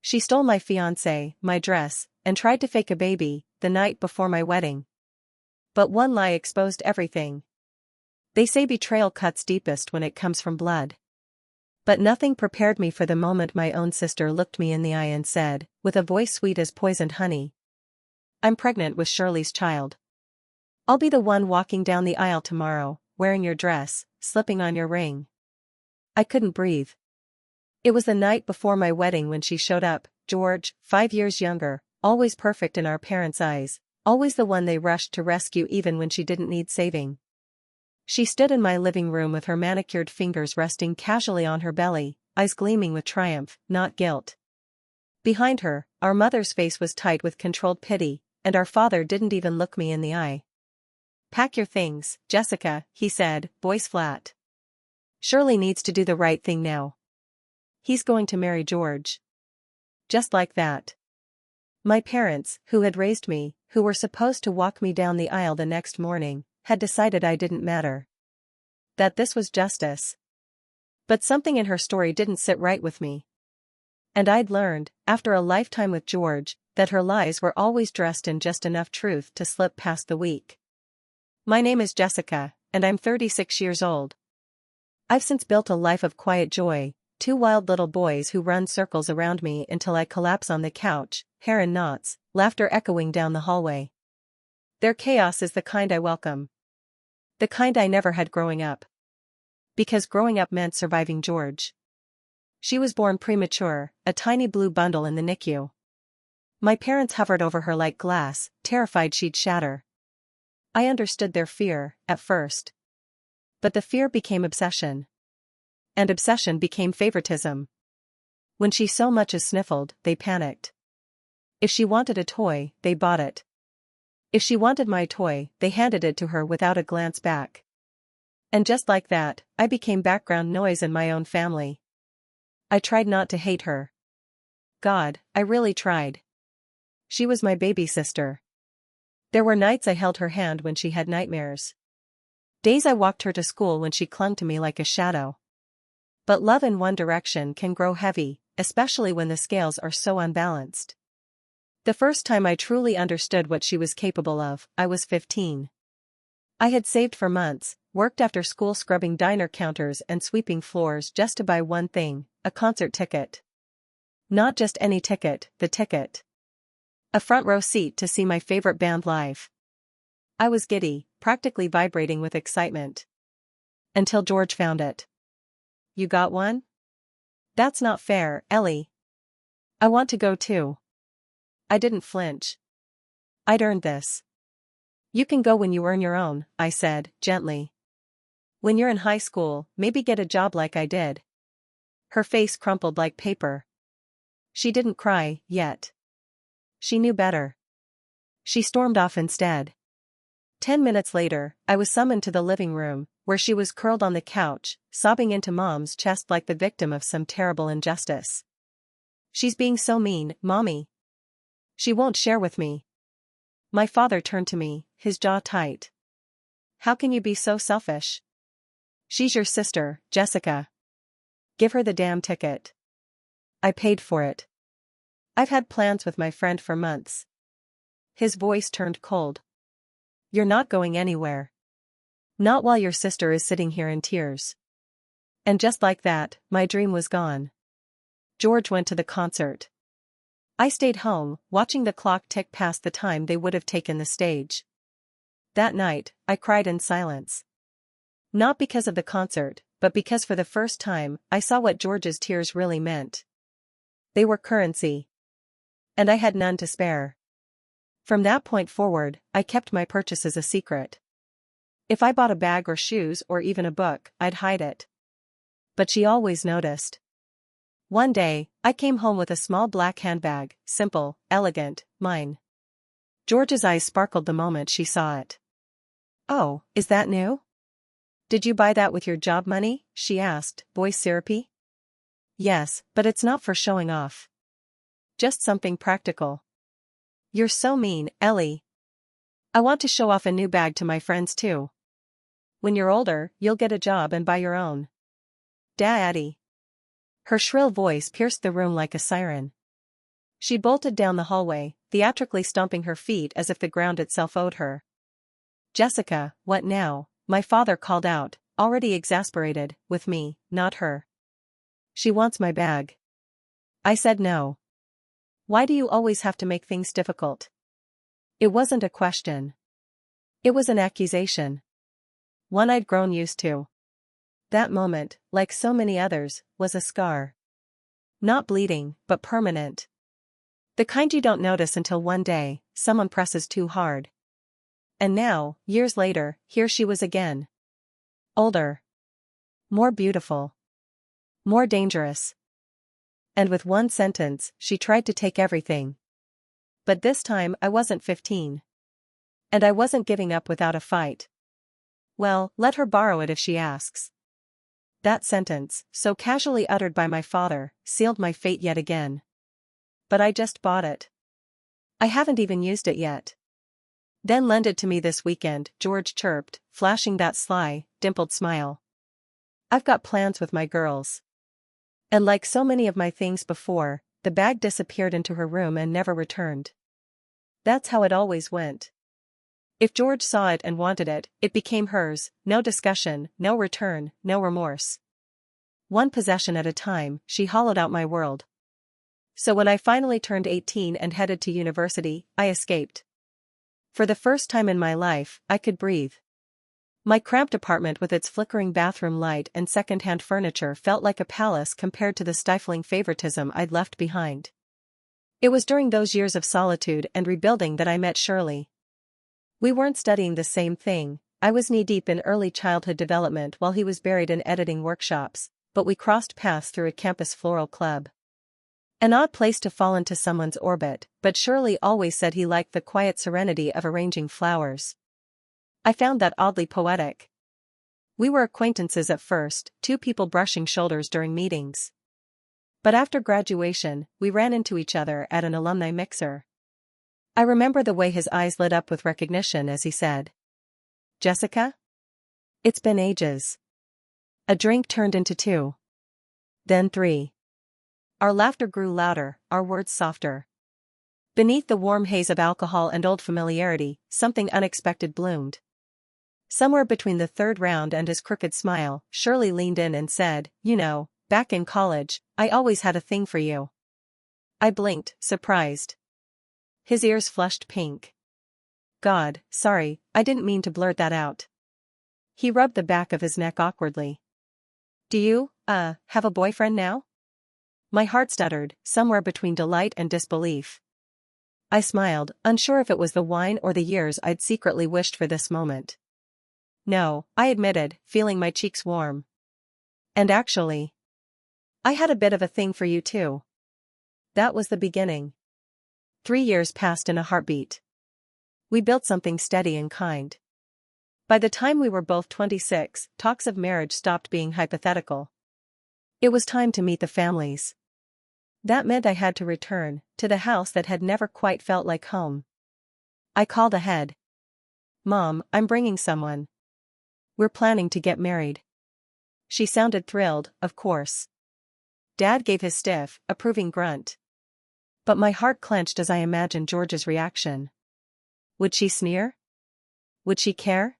She stole my fiancé, my dress, and tried to fake a baby, the night before my wedding. But one lie exposed everything. They say betrayal cuts deepest when it comes from blood. But nothing prepared me for the moment my own sister looked me in the eye and said, with a voice sweet as poisoned honey, "I'm pregnant with Shirley's child. I'll be the one walking down the aisle tomorrow, wearing your dress, slipping on your ring." I couldn't breathe. It was the night before my wedding when she showed up, George, 5 years younger, always perfect in our parents' eyes, always the one they rushed to rescue even when she didn't need saving. She stood in my living room with her manicured fingers resting casually on her belly, eyes gleaming with triumph, not guilt. Behind her, our mother's face was tight with controlled pity, and our father didn't even look me in the eye. "Pack your things, Jessica," he said, voice flat. "Shirley needs to do the right thing now. He's going to marry George." Just like that. My parents, who had raised me, who were supposed to walk me down the aisle the next morning, had decided I didn't matter. That this was justice. But something in her story didn't sit right with me. And I'd learned, after a lifetime with George, that her lies were always dressed in just enough truth to slip past the weak. My name is Jessica, and I'm 36 years old. I've since built a life of quiet joy, 2 wild little boys who run circles around me until I collapse on the couch, hair in knots, laughter echoing down the hallway. Their chaos is the kind I welcome. The kind I never had growing up. Because growing up meant surviving George. She was born premature, a tiny blue bundle in the NICU. My parents hovered over her like glass, terrified she'd shatter. I understood their fear, at first. But the fear became obsession. And obsession became favoritism. When she so much as sniffled, they panicked. If she wanted a toy, they bought it. If she wanted my toy, they handed it to her without a glance back. And just like that, I became background noise in my own family. I tried not to hate her. God, I really tried. She was my baby sister. There were nights I held her hand when she had nightmares. Days I walked her to school when she clung to me like a shadow. But love in one direction can grow heavy, especially when the scales are so unbalanced. The first time I truly understood what she was capable of, I was 15. I had saved for months, worked after school scrubbing diner counters and sweeping floors just to buy one thing, a concert ticket. Not just any ticket, the ticket. A front row seat to see my favorite band live. I was giddy, practically vibrating with excitement. Until George found it. "You got one? That's not fair, Ellie. I want to go too." I didn't flinch. "I'd earned this." "You can go when you earn your own," I said, gently. "When you're in high school, maybe get a job like I did." Her face crumpled like paper. She didn't cry, yet. She knew better. She stormed off instead. 10 minutes later, I was summoned to the living room, where she was curled on the couch, sobbing into Mom's chest like the victim of some terrible injustice. "She's being so mean, Mommy. She won't share with me." My father turned to me, his jaw tight. "How can you be so selfish? She's your sister, Jessica. Give her the damn ticket." "I paid for it. I've had plans with my friend for months." His voice turned cold. "You're not going anywhere. Not while your sister is sitting here in tears." And just like that, my dream was gone. George went to the concert. I stayed home, watching the clock tick past the time they would have taken the stage. That night, I cried in silence. Not because of the concert, but because for the first time, I saw what George's tears really meant. They were currency. And I had none to spare. From that point forward, I kept my purchases a secret. If I bought a bag or shoes or even a book, I'd hide it. But she always noticed. One day, I came home with a small black handbag, simple, elegant, mine. George's eyes sparkled the moment she saw it. "Oh, is that new? Did you buy that with your job money?" she asked, voice syrupy. "Yes, but it's not for showing off. Just something practical." "You're so mean, Ellie. I want to show off a new bag to my friends too. When you're older, you'll get a job and buy your own." "Daddy." Her shrill voice pierced the room like a siren. She bolted down the hallway, theatrically stomping her feet as if the ground itself owed her. "Jessica, what now?" my father called out, already exasperated, with me, not her. "She wants my bag." I said no. "Why do you always have to make things difficult?" It wasn't a question. It was an accusation. One I'd grown used to. That moment, like so many others, was a scar. Not bleeding, but permanent. The kind you don't notice until one day, someone presses too hard. And now, years later, here she was again. Older. More beautiful. More dangerous. And with one sentence, she tried to take everything. But this time I wasn't 15. And I wasn't giving up without a fight. "Well, let her borrow it if she asks." That sentence, so casually uttered by my father, sealed my fate yet again. But I just bought it. I haven't even used it yet. "Then lend it to me this weekend," George chirped, flashing that sly, dimpled smile. "I've got plans with my girls." And like so many of my things before, the bag disappeared into her room and never returned. That's how it always went. If George saw it and wanted it, it became hers, no discussion, no return, no remorse. One possession at a time, she hollowed out my world. So when I finally turned 18 and headed to university, I escaped. For the first time in my life, I could breathe. My cramped apartment with its flickering bathroom light and second-hand furniture felt like a palace compared to the stifling favoritism I'd left behind. It was during those years of solitude and rebuilding that I met Shirley. We weren't studying the same thing. I was knee-deep in early childhood development while he was buried in editing workshops, but we crossed paths through a campus floral club. An odd place to fall into someone's orbit, but Shirley always said he liked the quiet serenity of arranging flowers. I found that oddly poetic. We were acquaintances at first, two people brushing shoulders during meetings. But after graduation, we ran into each other at an alumni mixer. I remember the way his eyes lit up with recognition as he said, "Jessica? It's been ages." A drink turned into 2. Then 3. Our laughter grew louder, our words softer. Beneath the warm haze of alcohol and old familiarity, something unexpected bloomed. Somewhere between the third round and his crooked smile, Shirley leaned in and said, "You know, back in college, I always had a thing for you." I blinked, surprised. His ears flushed pink. "God, sorry, I didn't mean to blurt that out." He rubbed the back of his neck awkwardly. "Do you, have a boyfriend now?" My heart stuttered, somewhere between delight and disbelief. I smiled, unsure if it was the wine or the years I'd secretly wished for this moment. "No," I admitted, feeling my cheeks warm. "And actually, I had a bit of a thing for you too." That was the beginning. 3 years passed in a heartbeat. We built something steady and kind. By the time we were both 26, talks of marriage stopped being hypothetical. It was time to meet the families. That meant I had to return to the house that had never quite felt like home. I called ahead. "Mom, I'm bringing someone. We're planning to get married." She sounded thrilled, of course. Dad gave his stiff, approving grunt. But my heart clenched as I imagined George's reaction. Would she sneer? Would she care?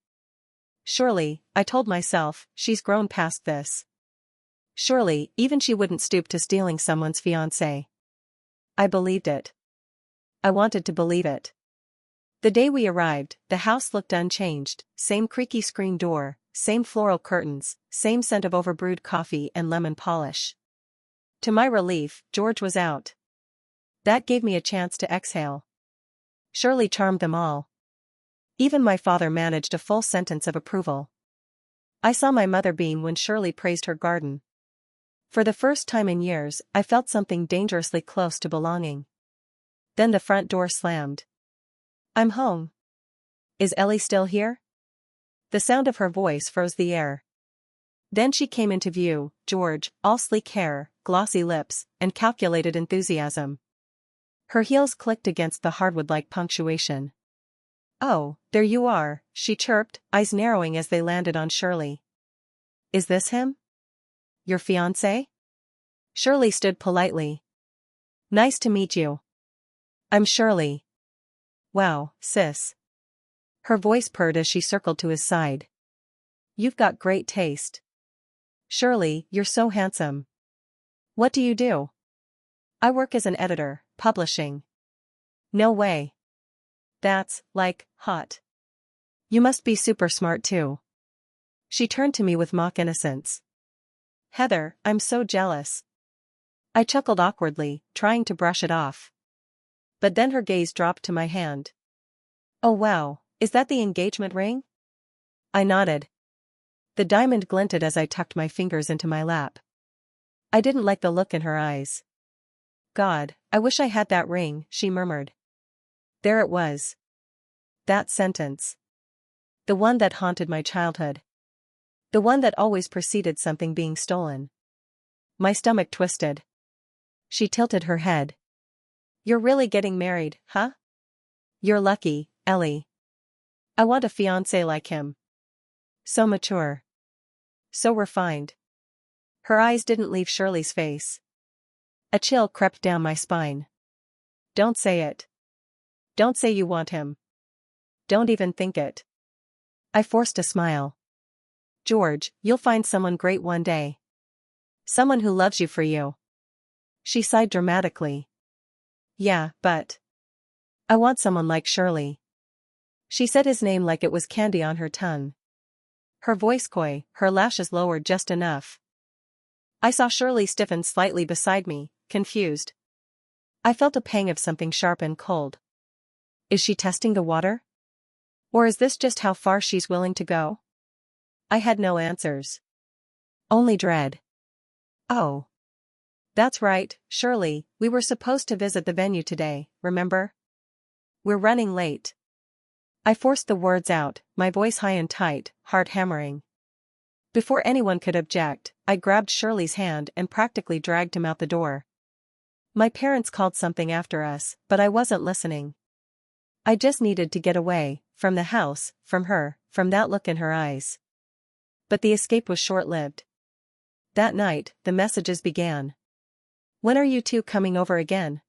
Surely, I told myself, she's grown past this. Surely, even she wouldn't stoop to stealing someone's fiancé. I believed it. I wanted to believe it. The day we arrived, the house looked unchanged, same creaky screen door, same floral curtains, same scent of overbrewed coffee and lemon polish. To my relief, George was out. That gave me a chance to exhale. Shirley charmed them all. Even my father managed a full sentence of approval. I saw my mother beam when Shirley praised her garden. For the first time in years, I felt something dangerously close to belonging. Then the front door slammed. "I'm home. Is Ellie still here?" The sound of her voice froze the air. Then she came into view, George, all sleek hair, glossy lips, and calculated enthusiasm. Her heels clicked against the hardwood like punctuation. "Oh, there you are," she chirped, eyes narrowing as they landed on Shirley. "Is this him? Your fiancé?" Shirley stood politely. "Nice to meet you." I'm Shirley. Wow, sis. Her voice purred as she circled to his side. You've got great taste. Shirley, you're so handsome. What do you do? I work as an editor, publishing. No way. That's, like, hot. You must be super smart too. She turned to me with mock innocence. Heather, I'm so jealous. I chuckled awkwardly, trying to brush it off. But then her gaze dropped to my hand. Oh wow, is that the engagement ring? I nodded. The diamond glinted as I tucked my fingers into my lap. I didn't like the look in her eyes. God, I wish I had that ring, she murmured. There it was. That sentence. The one that haunted my childhood. The one that always preceded something being stolen. My stomach twisted. She tilted her head. You're really getting married, huh? You're lucky, Ellie. I want a fiancé like him. So mature. So refined. Her eyes didn't leave Shirley's face. A chill crept down my spine. Don't say it. Don't say you want him. Don't even think it. I forced a smile. George, you'll find someone great one day. Someone who loves you for you. She sighed dramatically. Yeah, but I want someone like Shirley. She said his name like it was candy on her tongue. Her voice coy, her lashes lowered just enough. I saw Shirley stiffen slightly beside me, confused. I felt a pang of something sharp and cold. Is she testing the water? Or is this just how far she's willing to go? I had no answers. Only dread. Oh. That's right, Shirley, we were supposed to visit the venue today, remember? We're running late. I forced the words out, my voice high and tight, heart hammering. Before anyone could object, I grabbed Shirley's hand and practically dragged him out the door. My parents called something after us, but I wasn't listening. I just needed to get away, from the house, from her, from that look in her eyes. But the escape was short-lived. That night, the messages began. When are you two coming over again?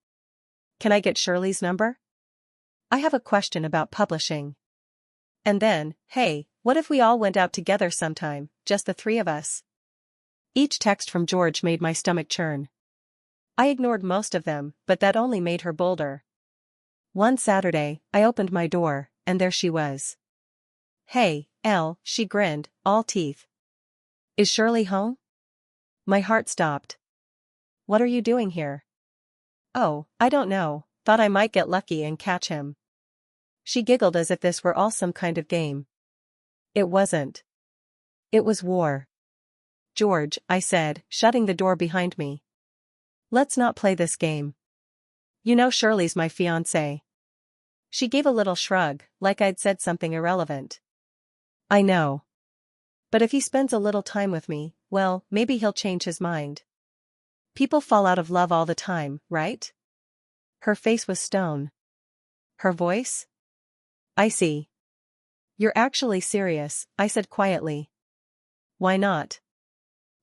Can I get Shirley's number? I have a question about publishing. And then, hey, what if we all went out together sometime, just the three of us? Each text from George made my stomach churn. I ignored most of them, but that only made her bolder. One Saturday, I opened my door, and there she was. Hey, Elle, she grinned, all teeth. Is Shirley home? My heart stopped. What are you doing here? Oh, I don't know, thought I might get lucky and catch him. She giggled as if this were all some kind of game. It wasn't. It was war. George, I said, shutting the door behind me. Let's not play this game. You know Shirley's my fiancé. She gave a little shrug, like I'd said something irrelevant. I know. But if he spends a little time with me, well, maybe he'll change his mind. People fall out of love all the time, right? Her face was stone. Her voice? I see. You're actually serious, I said quietly. Why not?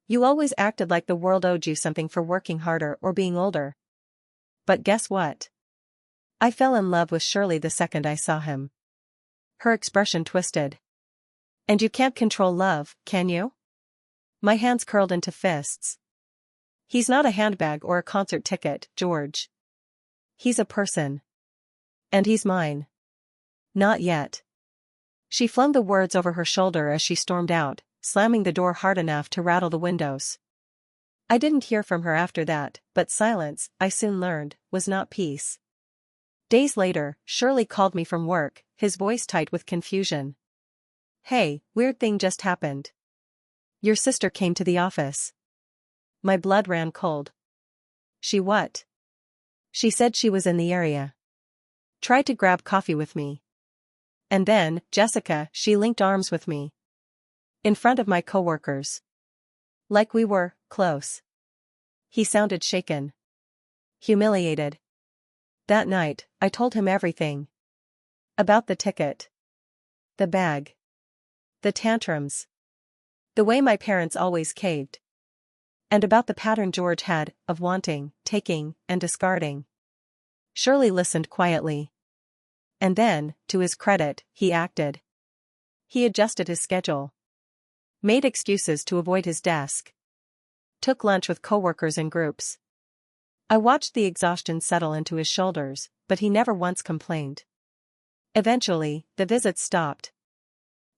You always acted like the world owed you something for working harder or being older. But guess what? I fell in love with Shirley the second I saw him. Her expression twisted. And you can't control love, can you? My hands curled into fists. He's not a handbag or a concert ticket, George. He's a person. And he's mine. Not yet. She flung the words over her shoulder as she stormed out, slamming the door hard enough to rattle the windows. I didn't hear from her after that, but silence, I soon learned, was not peace. Days later, Shirley called me from work, his voice tight with confusion. Hey, weird thing just happened. Your sister came to the office. My blood ran cold. She what? She said she was in the area. Tried to grab coffee with me. And then, Jessica, she linked arms with me. In front of my coworkers. Like we were close. He sounded shaken. Humiliated. That night, I told him everything. About the ticket. The bag. The tantrums. The way my parents always caved. And about the pattern George had, of wanting, taking, and discarding. Shirley listened quietly. And then, to his credit, he acted. He adjusted his schedule. Made excuses to avoid his desk. Took lunch with coworkers in groups. I watched the exhaustion settle into his shoulders, but he never once complained. Eventually, the visits stopped.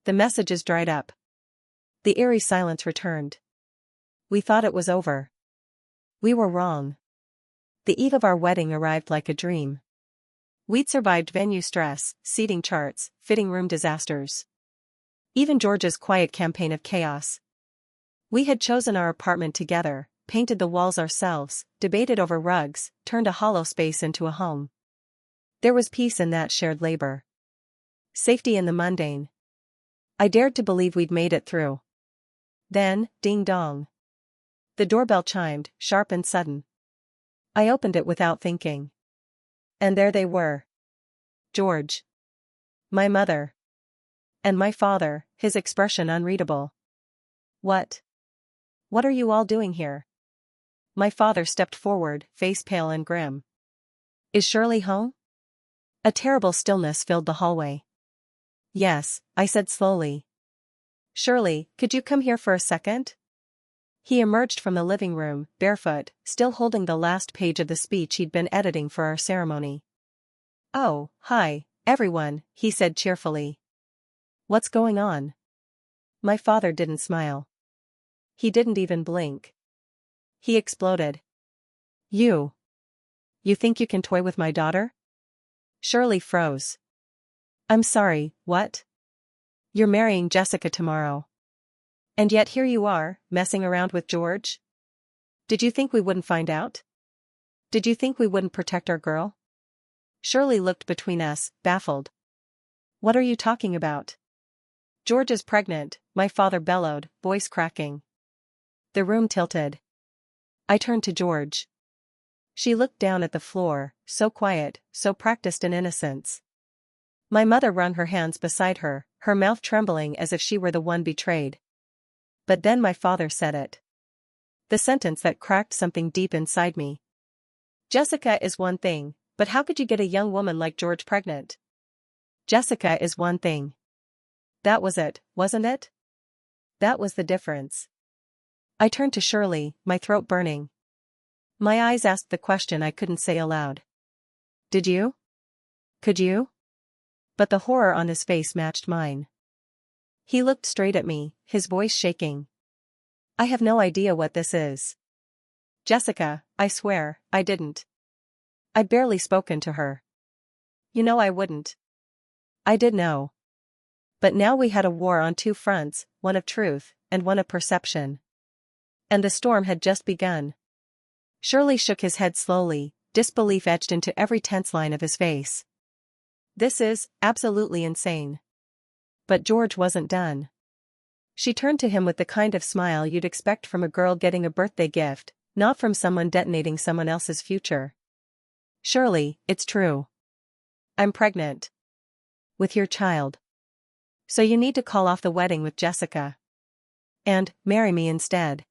The messages dried up. The eerie silence returned. We thought it was over. We were wrong. The eve of our wedding arrived like a dream. We'd survived venue stress, seating charts, fitting room disasters. Even George's quiet campaign of chaos. We had chosen our apartment together, painted the walls ourselves, debated over rugs, turned a hollow space into a home. There was peace in that shared labor. Safety in the mundane. I dared to believe we'd made it through. Then, ding-dong. The doorbell chimed, sharp and sudden. I opened it without thinking. And there they were. George. My mother. And my father, his expression unreadable. What? What are you all doing here? My father stepped forward, face pale and grim. Is Shirley home? A terrible stillness filled the hallway. Yes, I said slowly. Shirley, could you come here for a second? He emerged from the living room, barefoot, still holding the last page of the speech he'd been editing for our ceremony. Oh, hi, everyone, he said cheerfully. What's going on? My father didn't smile. He didn't even blink. He exploded. You think you can toy with my daughter? Shirley froze. I'm sorry, what? You're marrying Jessica tomorrow. And yet here you are, messing around with George? Did you think we wouldn't find out? Did you think we wouldn't protect our girl? Shirley looked between us, baffled. What are you talking about? George is pregnant, my father bellowed, voice cracking. The room tilted. I turned to George. She looked down at the floor, so quiet, so practiced in innocence. My mother wrung her hands beside her, her mouth trembling as if she were the one betrayed. But then my father said it. The sentence that cracked something deep inside me. Jessica is one thing, but how could you get a young woman like George pregnant? Jessica is one thing. That was it, wasn't it? That was the difference. I turned to Shirley, my throat burning. My eyes asked the question I couldn't say aloud. Did you? Could you? But the horror on his face matched mine. He looked straight at me, his voice shaking. I have no idea what this is. Jessica, I swear, I didn't. I'd barely spoken to her. You know I wouldn't. I did know. But now we had a war on two fronts, one of truth, and one of perception. And the storm had just begun. Shirley shook his head slowly, disbelief etched into every tense line of his face. This is absolutely insane. But George wasn't done. She turned to him with the kind of smile you'd expect from a girl getting a birthday gift, not from someone detonating someone else's future. Shirley, it's true. I'm pregnant. With your child. So you need to call off the wedding with Jessica. And marry me instead.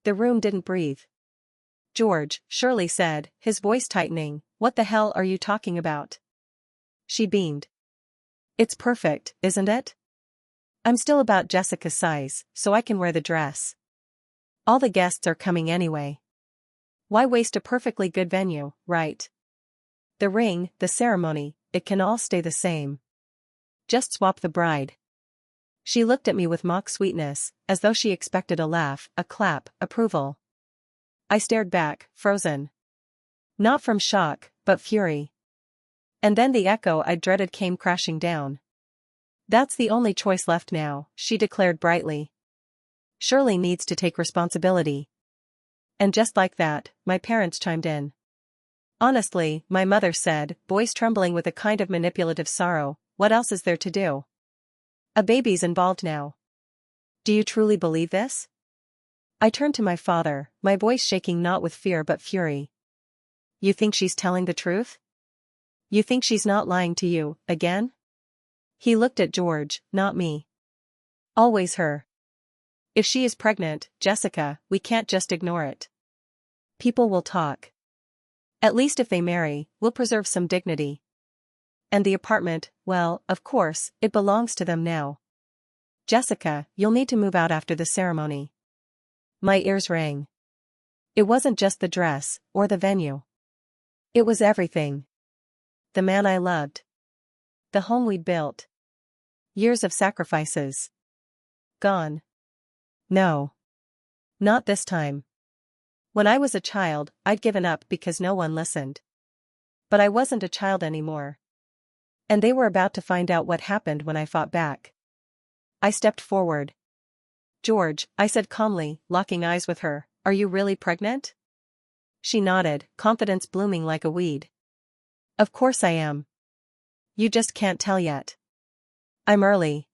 The room didn't breathe. George, Shirley said, his voice tightening, what the hell are you talking about? She beamed. It's perfect, isn't it? I'm still about Jessica's size, so I can wear the dress. All the guests are coming anyway. Why waste a perfectly good venue, right? The ring, the ceremony, it can all stay the same. Just swap the bride. She looked at me with mock sweetness, as though she expected a laugh, a clap, approval. I stared back, frozen. Not from shock, but fury. And then the echo I dreaded came crashing down. That's the only choice left now, she declared brightly. Shirley needs to take responsibility. And just like that, my parents chimed in. Honestly, my mother said, voice trembling with a kind of manipulative sorrow, what else is there to do? A baby's involved now. Do you truly believe this? I turned to my father, my voice shaking not with fear but fury. You think she's telling the truth? You think she's not lying to you, again? He looked at George, not me. Always her. If she is pregnant, Jessica, we can't just ignore it. People will talk. At least if they marry, we'll preserve some dignity. And the apartment, well, of course, it belongs to them now. Jessica, you'll need to move out after the ceremony. My ears rang. It wasn't just the dress, or the venue. It was everything. The man I loved. The home we'd built. Years of sacrifices. Gone. No. Not this time. When I was a child, I'd given up because no one listened. But I wasn't a child anymore. And they were about to find out what happened when I fought back. I stepped forward. George, I said calmly, locking eyes with her, are you really pregnant? She nodded, confidence blooming like a weed. Of course I am. You just can't tell yet. I'm early.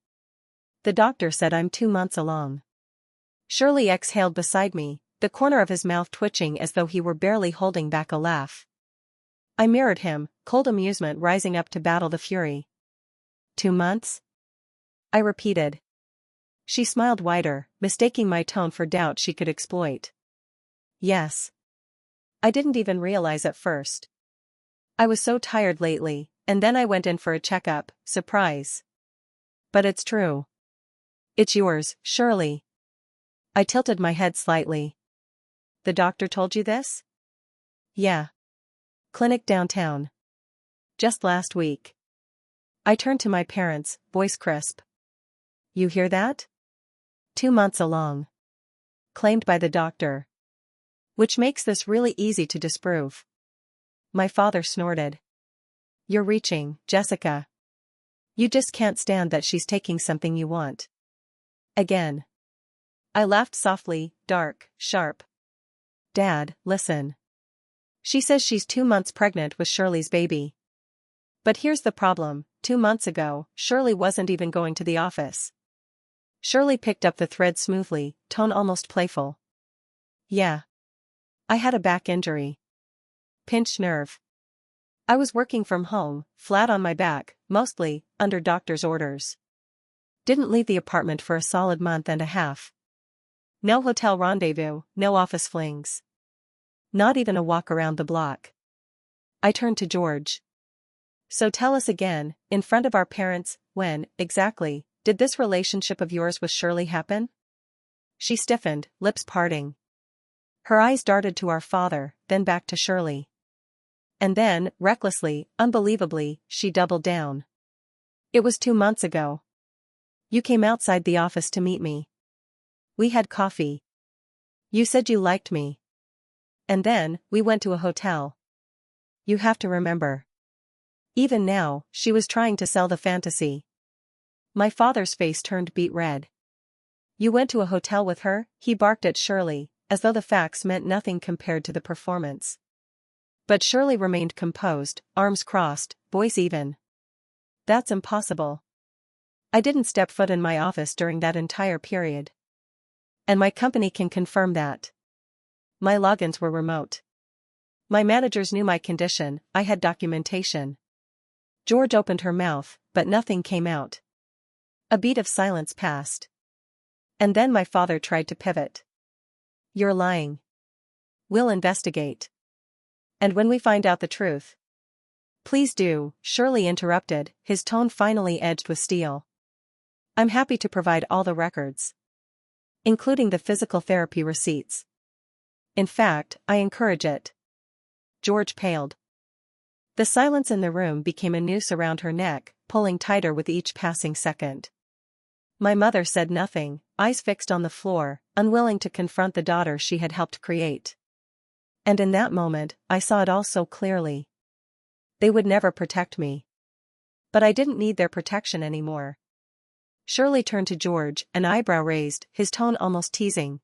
The doctor said I'm 2 months along. Shirley exhaled beside me, the corner of his mouth twitching as though he were barely holding back a laugh. I mirrored him, cold amusement rising up to battle the fury. 2 months? I repeated. She smiled wider, mistaking my tone for doubt she could exploit. Yes. I didn't even realize at first. I was so tired lately, and then I went in for a checkup, surprise. But it's true. It's yours, Shirley. I tilted my head slightly. The doctor told you this? Yeah. Clinic downtown. Just last week. I turned to my parents, voice crisp. You hear that? 2 months along. Claimed by the doctor. Which makes this really easy to disprove. My father snorted. You're reaching, Jessica. You just can't stand that she's taking something you want. Again. I laughed softly, dark, sharp. Dad, listen. She says she's 2 months pregnant with Shirley's baby. But here's the problem, 2 months ago, Shirley wasn't even going to the office. Shirley picked up the thread smoothly, tone almost playful. Yeah. I had a back injury. Pinched nerve. I was working from home, flat on my back, mostly, under doctor's orders. Didn't leave the apartment for a solid month and a half. No hotel rendezvous, no office flings. Not even a walk around the block. I turned to George. So tell us again, in front of our parents, when, exactly, did this relationship of yours with Shirley happen? She stiffened, lips parting. Her eyes darted to our father, then back to Shirley. And then, recklessly, unbelievably, she doubled down. It was 2 months ago. You came outside the office to meet me. We had coffee. You said you liked me. And then, we went to a hotel. You have to remember. Even now, she was trying to sell the fantasy. My father's face turned beet red. You went to a hotel with her? He barked at Shirley, as though the facts meant nothing compared to the performance. But Shirley remained composed, arms crossed, voice even. That's impossible. I didn't step foot in my office during that entire period. And my company can confirm that. My logins were remote. My managers knew my condition, I had documentation. George opened her mouth, but nothing came out. A beat of silence passed. And then my father tried to pivot. You're lying. We'll investigate. And when we find out the truth. Please do, Shirley interrupted, his tone finally edged with steel. I'm happy to provide all the records. Including the physical therapy receipts. In fact, I encourage it. George paled. The silence in the room became a noose around her neck, pulling tighter with each passing second. My mother said nothing, eyes fixed on the floor, unwilling to confront the daughter she had helped create. And in that moment, I saw it all so clearly. They would never protect me. But I didn't need their protection anymore. Shirley turned to George, an eyebrow raised, his tone almost teasing.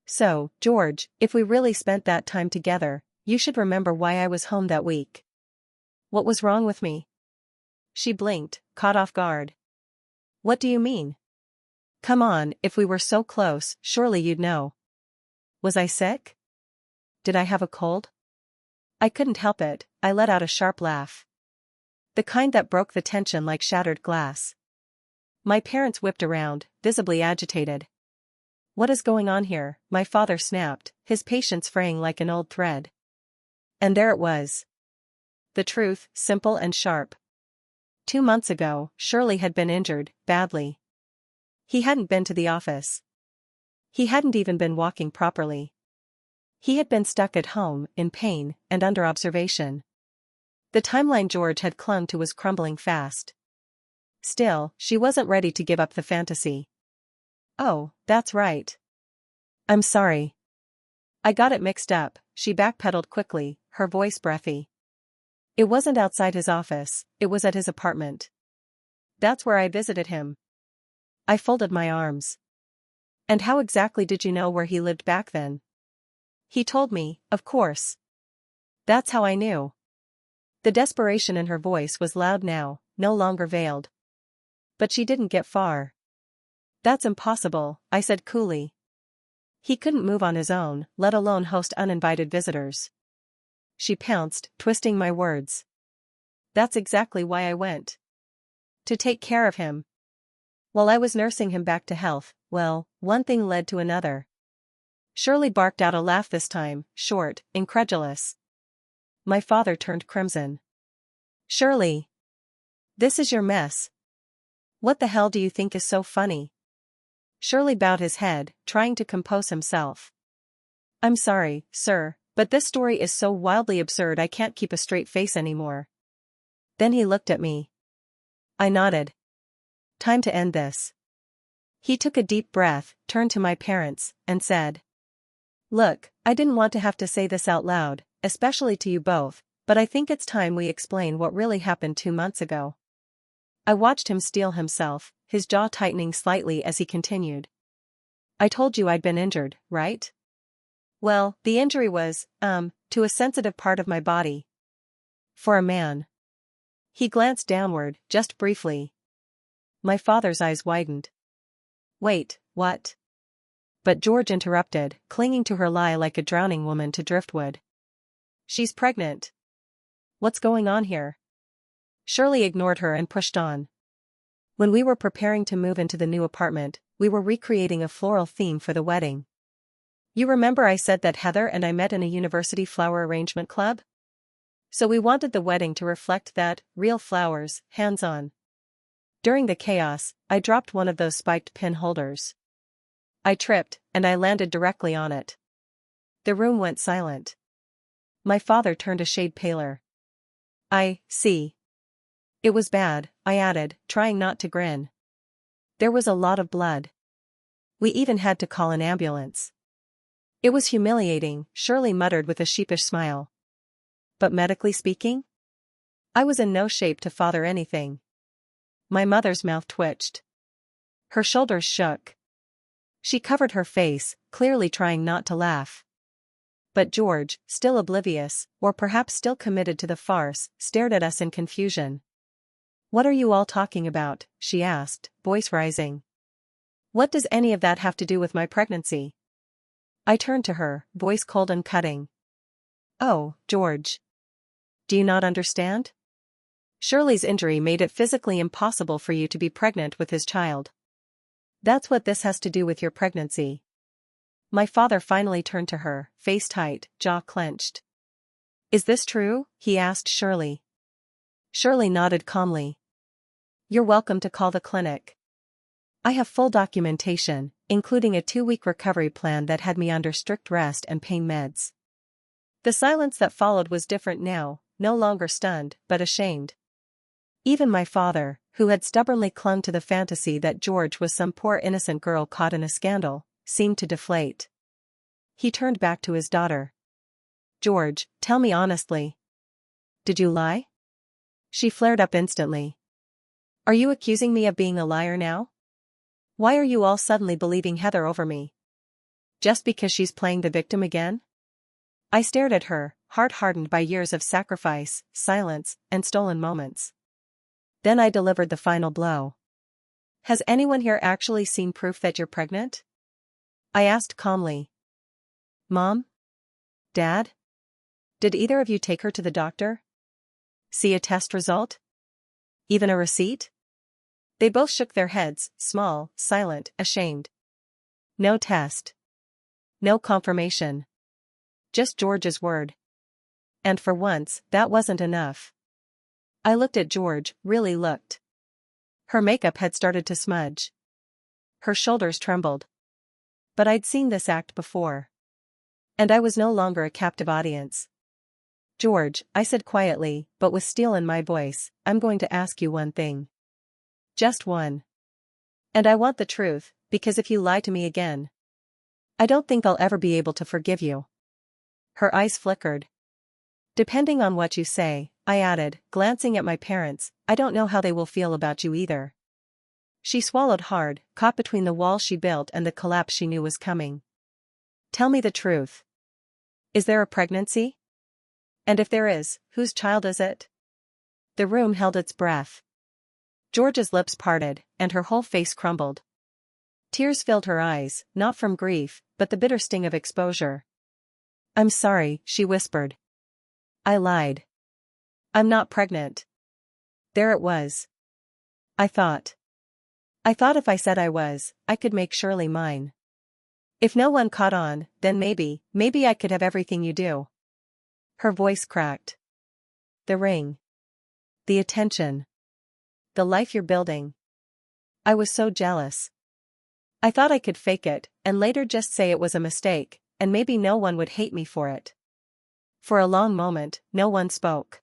So, George, if we really spent that time together, you should remember why I was home that week. What was wrong with me? She blinked, caught off guard. What do you mean? Come on, if we were so close, surely you'd know. Was I sick? Did I have a cold? I couldn't help it, I let out a sharp laugh. The kind that broke the tension like shattered glass. My parents whipped around, visibly agitated. What is going on here? My father snapped, his patience fraying like an old thread. And there it was. The truth, simple and sharp. 2 months ago, Shirley had been injured, badly. He hadn't been to the office. He hadn't even been walking properly. He had been stuck at home, in pain, and under observation. The timeline George had clung to was crumbling fast. Still, she wasn't ready to give up the fantasy. "Oh, that's right. I'm sorry. I got it mixed up," she backpedaled quickly, her voice breathy. "It wasn't outside his office, it was at his apartment. That's where I visited him." I folded my arms. "And how exactly did you know where he lived back then?" "He told me, of course. That's how I knew." The desperation in her voice was loud now, no longer veiled. But she didn't get far. "That's impossible," I said coolly. "He couldn't move on his own, let alone host uninvited visitors." She pounced, twisting my words. "That's exactly why I went. To take care of him. While I was nursing him back to health, well, one thing led to another." Shirley barked out a laugh this time, short, incredulous. My father turned crimson. "Shirley! This is your mess. What the hell do you think is so funny?" Shirley bowed his head, trying to compose himself. "I'm sorry, sir, but this story is so wildly absurd I can't keep a straight face anymore." Then he looked at me. I nodded. "Time to end this." He took a deep breath, turned to my parents, and said, "Look, I didn't want to have to say this out loud, especially to you both, but I think it's time we explain what really happened 2 months ago." I watched him steel himself, his jaw tightening slightly as he continued. "I told you I'd been injured, right? Well, the injury was, to a sensitive part of my body. For a man." He glanced downward, just briefly. My father's eyes widened. "Wait, what?" But George interrupted, clinging to her lie like a drowning woman to driftwood. "She's pregnant. What's going on here?" Shirley ignored her and pushed on. "When we were preparing to move into the new apartment, we were recreating a floral theme for the wedding. You remember I said that Heather and I met in a university flower arrangement club? So we wanted the wedding to reflect that, real flowers, hands-on. During the chaos, I dropped one of those spiked pin holders. I tripped, and I landed directly on it." The room went silent. My father turned a shade paler. "I see. It was bad," I added, trying not to grin. "There was a lot of blood. We even had to call an ambulance." "It was humiliating," Shirley muttered with a sheepish smile. "But medically speaking? I was in no shape to father anything." My mother's mouth twitched. Her shoulders shook. She covered her face, clearly trying not to laugh. But George, still oblivious, or perhaps still committed to the farce, stared at us in confusion. "What are you all talking about?" she asked, voice rising. "What does any of that have to do with my pregnancy?" I turned to her, voice cold and cutting. "Oh, George. Do you not understand? Shirley's injury made it physically impossible for you to be pregnant with his child. That's what this has to do with your pregnancy." My father finally turned to her, face tight, jaw clenched. "Is this true?" he asked Shirley. Shirley nodded calmly. "You're welcome to call the clinic. I have full documentation, including a 2-week recovery plan that had me under strict rest and pain meds." The silence that followed was different now, no longer stunned, but ashamed. Even my father, who had stubbornly clung to the fantasy that George was some poor innocent girl caught in a scandal, seemed to deflate. He turned back to his daughter. "George, tell me honestly. Did you lie?" She flared up instantly. "Are you accusing me of being a liar now? Why are you all suddenly believing Heather over me? Just because she's playing the victim again?" I stared at her, heart hardened by years of sacrifice, silence, and stolen moments. Then I delivered the final blow. "Has anyone here actually seen proof that you're pregnant?" I asked calmly. "Mom? Dad? Did either of you take her to the doctor? See a test result? Even a receipt?" They both shook their heads, small, silent, ashamed. No test. No confirmation. Just George's word. And for once, that wasn't enough. I looked at George, really looked. Her makeup had started to smudge. Her shoulders trembled. But I'd seen this act before. And I was no longer a captive audience. George, I said quietly, but with steel in my voice, I'm going to ask you one thing. Just one. And I want the truth, because if you lie to me again, I don't think I'll ever be able to forgive you. Her eyes flickered. Depending on what you say, I added, glancing at my parents, I don't know how they will feel about you either. She swallowed hard, caught between the wall she built and the collapse she knew was coming. Tell me the truth. Is there a pregnancy? And if there is, whose child is it? The room held its breath. George's lips parted, and her whole face crumbled. Tears filled her eyes, not from grief, but the bitter sting of exposure. I'm sorry, she whispered. I lied. I'm not pregnant. There it was. I thought if I said I was, I could make Shirley mine. If no one caught on, then maybe I could have everything you do. Her voice cracked. The ring. The attention. The life you're building. I was so jealous. I thought I could fake it, and later just say it was a mistake, and maybe no one would hate me for it. For a long moment, no one spoke.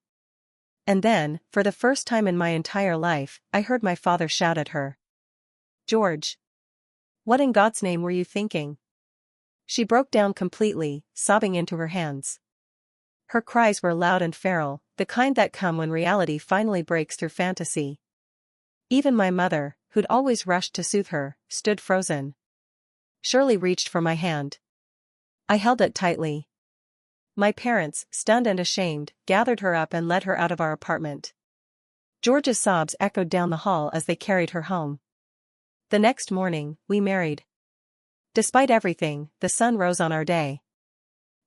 And then, for the first time in my entire life, I heard my father shout at her. George. What in God's name were you thinking? She broke down completely, sobbing into her hands. Her cries were loud and feral, the kind that come when reality finally breaks through fantasy. Even my mother, who'd always rushed to soothe her, stood frozen. Shirley reached for my hand. I held it tightly. My parents, stunned and ashamed, gathered her up and led her out of our apartment. George's sobs echoed down the hall as they carried her home. The next morning, we married. Despite everything, the sun rose on our day.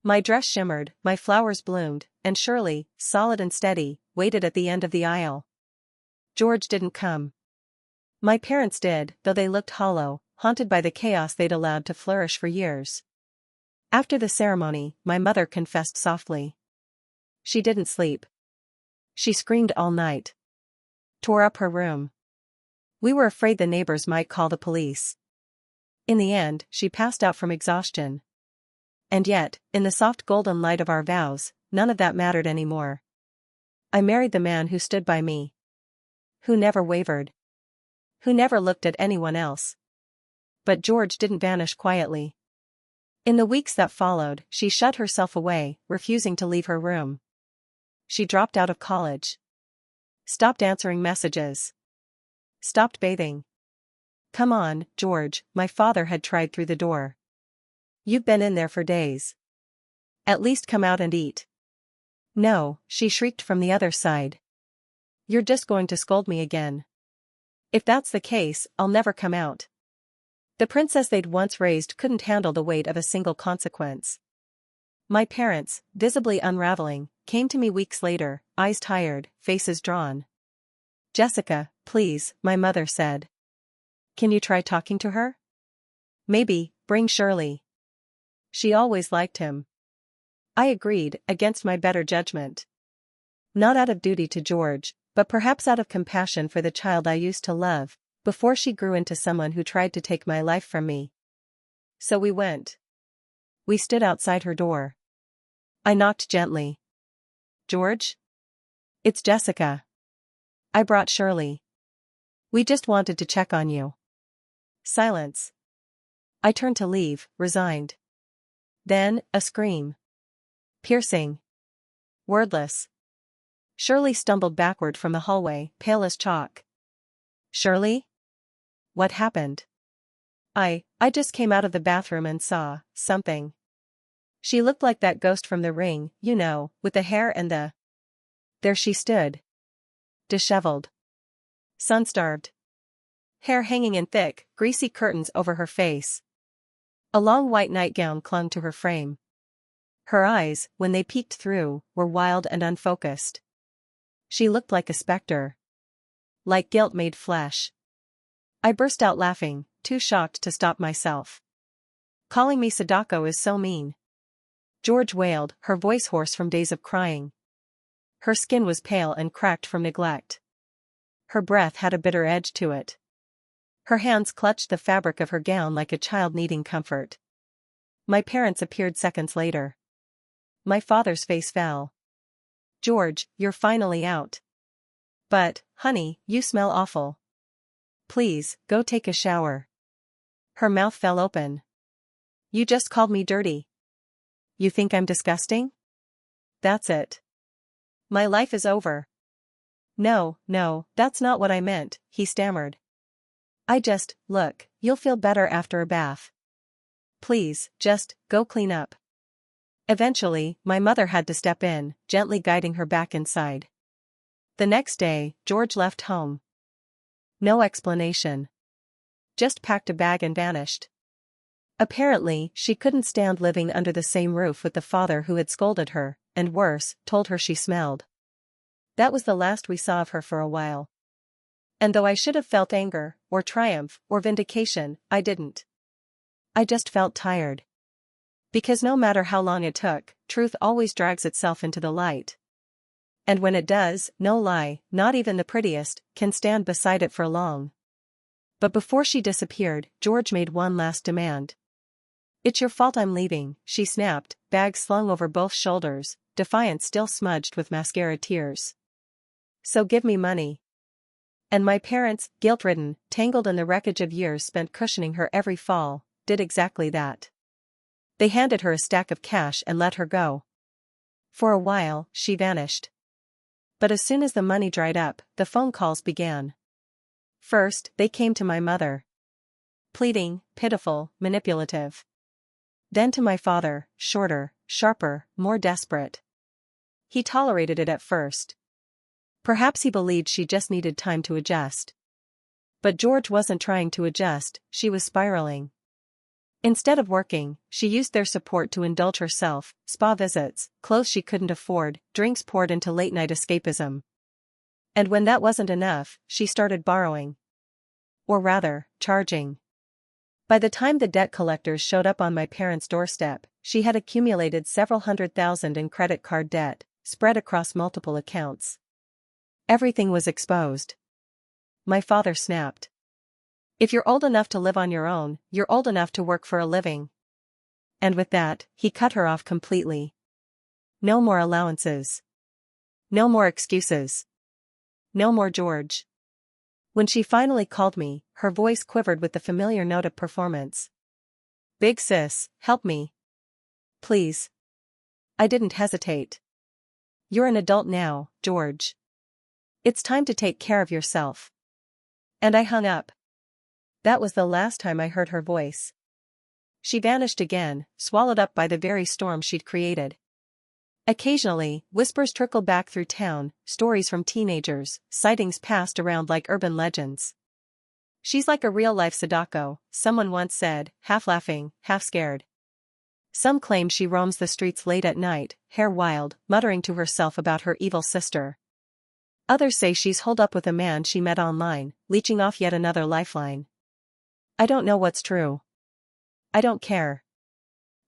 My dress shimmered, my flowers bloomed, and Shirley, solid and steady, waited at the end of the aisle. George didn't come. My parents did, though they looked hollow, haunted by the chaos they'd allowed to flourish for years. After the ceremony, my mother confessed softly. She didn't sleep. She screamed all night. Tore up her room. We were afraid the neighbors might call the police. In the end, she passed out from exhaustion. And yet, in the soft golden light of our vows, none of that mattered anymore. I married the man who stood by me. Who never wavered. Who never looked at anyone else. But George didn't vanish quietly. In the weeks that followed, she shut herself away, refusing to leave her room. She dropped out of college. Stopped answering messages. Stopped bathing. Come on, George, my father had tried through the door. You've been in there for days. At least come out and eat. No, she shrieked from the other side. You're just going to scold me again. If that's the case, I'll never come out. The princess they'd once raised couldn't handle the weight of a single consequence. My parents, visibly unraveling, came to me weeks later, eyes tired, faces drawn. Jessica, please, my mother said. Can you try talking to her? Maybe, bring Shirley. She always liked him. I agreed, against my better judgment. Not out of duty to George, but perhaps out of compassion for the child I used to love, before she grew into someone who tried to take my life from me. So we went. We stood outside her door. I knocked gently. George? It's Jessica. I brought Shirley. We just wanted to check on you. Silence. I turned to leave, resigned. Then, a scream. Piercing. Wordless. Shirley stumbled backward from the hallway, pale as chalk. Shirley? What happened? I just came out of the bathroom and saw something. She looked like that ghost from The Ring, you know, with the hair and the... There she stood. Disheveled. Sun-starved. Hair hanging in thick, greasy curtains over her face. A long white nightgown clung to her frame. Her eyes, when they peeked through, were wild and unfocused. She looked like a specter. Like guilt made flesh. I burst out laughing, too shocked to stop myself. Calling me Sadako is so mean. George wailed, her voice hoarse from days of crying. Her skin was pale and cracked from neglect. Her breath had a bitter edge to it. Her hands clutched the fabric of her gown like a child needing comfort. My parents appeared seconds later. My father's face fell. George, you're finally out. But, honey, you smell awful. Please, go take a shower. Her mouth fell open. You just called me dirty. You think I'm disgusting? That's it. My life is over. No, that's not what I meant, he stammered. Look, you'll feel better after a bath. Please, just, go clean up. Eventually, my mother had to step in, gently guiding her back inside. The next day, George left home. No explanation. Just packed a bag and vanished. Apparently, she couldn't stand living under the same roof with the father who had scolded her, and worse, told her she smelled. That was the last we saw of her for a while. And though I should have felt anger, or triumph, or vindication, I didn't. I just felt tired. Because no matter how long it took, truth always drags itself into the light. And when it does, no lie, not even the prettiest, can stand beside it for long. But before she disappeared, George made one last demand. It's your fault I'm leaving, she snapped, bag slung over both shoulders, defiance still smudged with mascara tears. So give me money. And my parents, guilt-ridden, tangled in the wreckage of years spent cushioning her every fall, did exactly that. They handed her a stack of cash and let her go. For a while, she vanished. But as soon as the money dried up, the phone calls began. First, they came to my mother. Pleading, pitiful, manipulative. Then to my father, shorter, sharper, more desperate. He tolerated it at first. Perhaps he believed she just needed time to adjust. But George wasn't trying to adjust, she was spiraling. Instead of working, she used their support to indulge herself, spa visits, clothes she couldn't afford, drinks poured into late-night escapism. And when that wasn't enough, she started borrowing. Or rather, charging. By the time the debt collectors showed up on my parents' doorstep, she had accumulated several $100,000 in credit card debt, spread across multiple accounts. Everything was exposed. My father snapped. If you're old enough to live on your own, you're old enough to work for a living. And with that, he cut her off completely. No more allowances. No more excuses. No more George. When she finally called me, her voice quivered with the familiar note of performance. Big sis, help me. Please. I didn't hesitate. You're an adult now, George. It's time to take care of yourself. And I hung up. That was the last time I heard her voice. She vanished again, swallowed up by the very storm she'd created. Occasionally, whispers trickled back through town, stories from teenagers, sightings passed around like urban legends. She's like a real-life Sadako, someone once said, half laughing, half scared. Some claim she roams the streets late at night, hair wild, muttering to herself about her evil sister. Others say she's holed up with a man she met online, leeching off yet another lifeline. I don't know what's true. I don't care.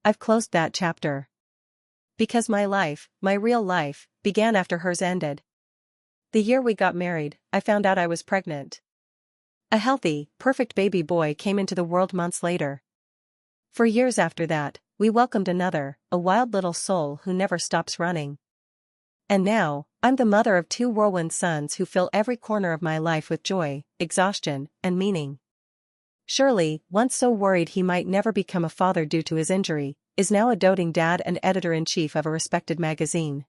I've closed that chapter. Because my life, my real life, began after hers ended. The year we got married, I found out I was pregnant. A healthy, perfect baby boy came into the world months later. For years after that, we welcomed another, a wild little soul who never stops running. And now, I'm the mother of two whirlwind sons who fill every corner of my life with joy, exhaustion, and meaning. Shirley, once so worried he might never become a father due to his injury, is now a doting dad and editor-in-chief of a respected magazine.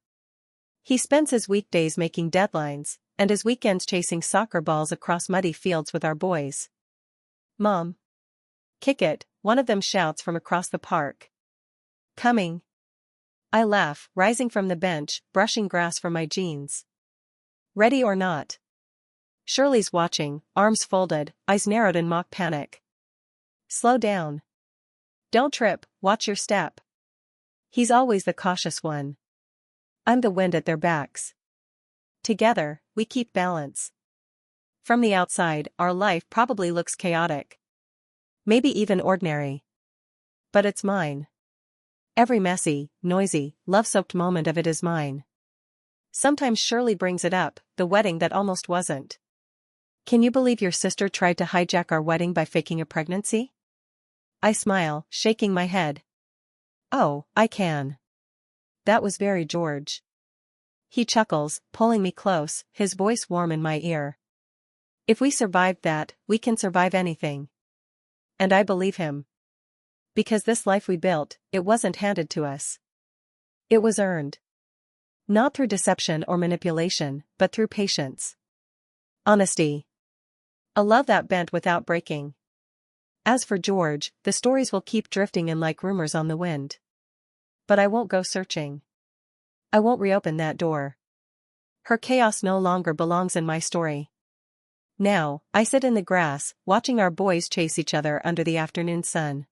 He spends his weekdays making deadlines, and his weekends chasing soccer balls across muddy fields with our boys. Mom. Kick it, one of them shouts from across the park. Coming. I laugh, rising from the bench, brushing grass from my jeans. Ready or not? Shirley's watching, arms folded, eyes narrowed in mock panic. Slow down. Don't trip, watch your step. He's always the cautious one. I'm the wind at their backs. Together, we keep balance. From the outside, our life probably looks chaotic. Maybe even ordinary. But it's mine. Every messy, noisy, love-soaked moment of it is mine. Sometimes Shirley brings it up, the wedding that almost wasn't. Can you believe your sister tried to hijack our wedding by faking a pregnancy? I smile, shaking my head. Oh, I can. That was very George. He chuckles, pulling me close, his voice warm in my ear. If we survived that, we can survive anything. And I believe him. Because this life we built, it wasn't handed to us. It was earned. Not through deception or manipulation, but through patience. Honesty. A love that bent without breaking. As for George, the stories will keep drifting in like rumors on the wind. But I won't go searching. I won't reopen that door. Her chaos no longer belongs in my story. Now, I sit in the grass, watching our boys chase each other under the afternoon sun.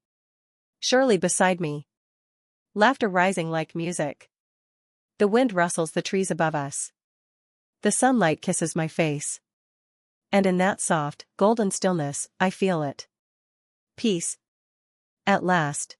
Shirley beside me. Laughter rising like music. The wind rustles the trees above us. The sunlight kisses my face. And in that soft, golden stillness, I feel it. Peace. At last.